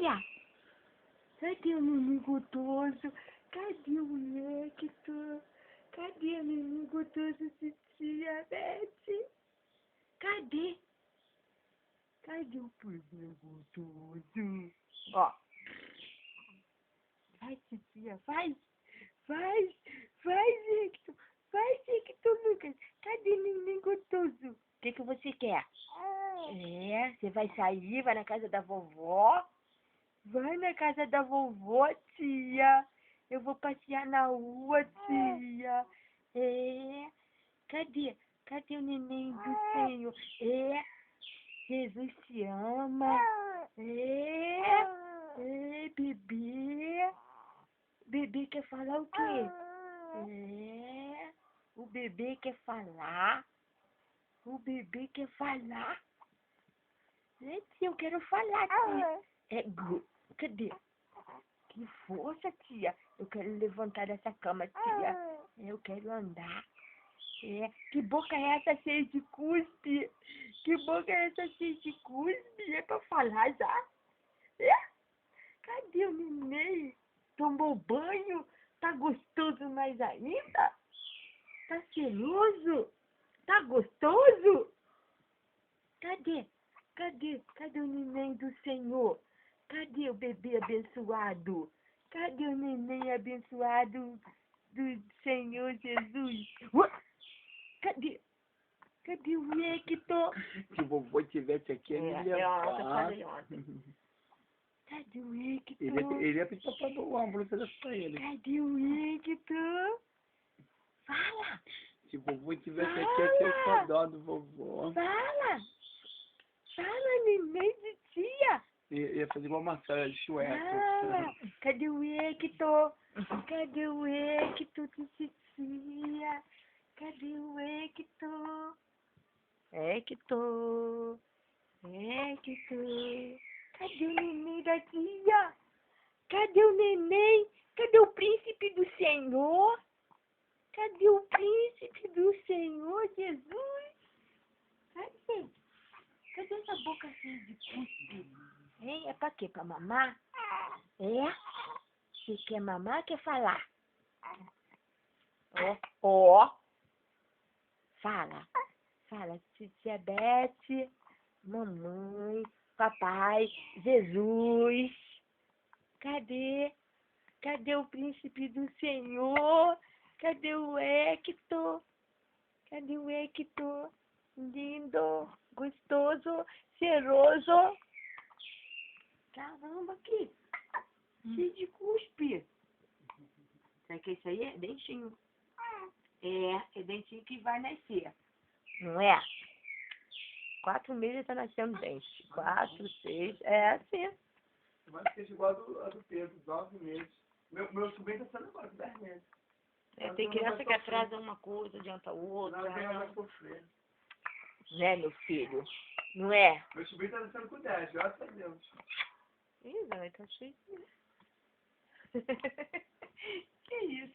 tia? Cadê o neném gostoso? Cadê o Hector? Cadê o neném gostoso, titia Beth? Cadê? Cadê o bebê gostoso? Ó. Vai, titia, faz. Faz, Hector. Faz, Hector, Lucas. Cadê o neném gostoso? O que você quer? Você vai sair, vai na casa da vovó? Vai na casa da vovó, tia. Eu vou passear na rua, tia. Cadê? Cadê o neném do Senhor? Jesus te ama. Bebê. Bebê quer falar o quê? O bebê quer falar. O bebê quer falar. Tia, eu quero falar, tia. Cadê? Que força, tia. Eu quero levantar dessa cama, tia. Eu quero andar. Que boca é essa cheia de cuspe? Que boca é essa cheia de cuspe? É pra falar já? Cadê o neném? Tomou banho? Tá gostoso mais ainda? Tá cheiroso? Tá gostoso? Cadê? Cadê o neném do Senhor? Cadê o bebê abençoado? Cadê o neném abençoado do Senhor Jesus? Cadê? Cadê o Hector? Se o vovô tivesse aqui, ele ia levar. Cadê o Hector? Ele ia pedir pra pôr uma blusa dessa pra ele. Cadê o Hector? Fala! Se o vovô tivesse aqui, ia ter só dó do vovô. Fala! Fala, neném de tia! Ia fazer uma massagem de chueca. Fala! Cadê o Hector? Cadê o Hector de titia? Cadê o Hector? Hector! Cadê o neném da tia? Cadê o neném? Cadê o príncipe do Senhor? Cadê o príncipe do Senhor, Jesus? Cadê? Cadê essa boca cheia de cuspe? Hein? É pra quê? Pra mamar? Você quer mamar, quer falar? Fala. Fala, titia Beth, mamãe, papai, Jesus. Cadê? Cadê o príncipe do Senhor? Cadê o Hector? Cadê o Hector? Lindo, gostoso, cheiroso. Caramba, aqui. Cheio de cuspe. Será que isso aí é dentinho? É dentinho que vai nascer. Não é? 4 meses tá nascendo dente. 4, 6, assim. Vai ser igual a do Pedro, 9 meses. Meu sobrinho tá sendo agora, 10 meses. Tem criança que atrasa uma coisa, adianta outra. Não, ele vai sofrer. Né, meu filho? Não é? Meu sobrinho tá nascendo com 10, graças a Deus. Ih, Zé, tá cheio. Que isso,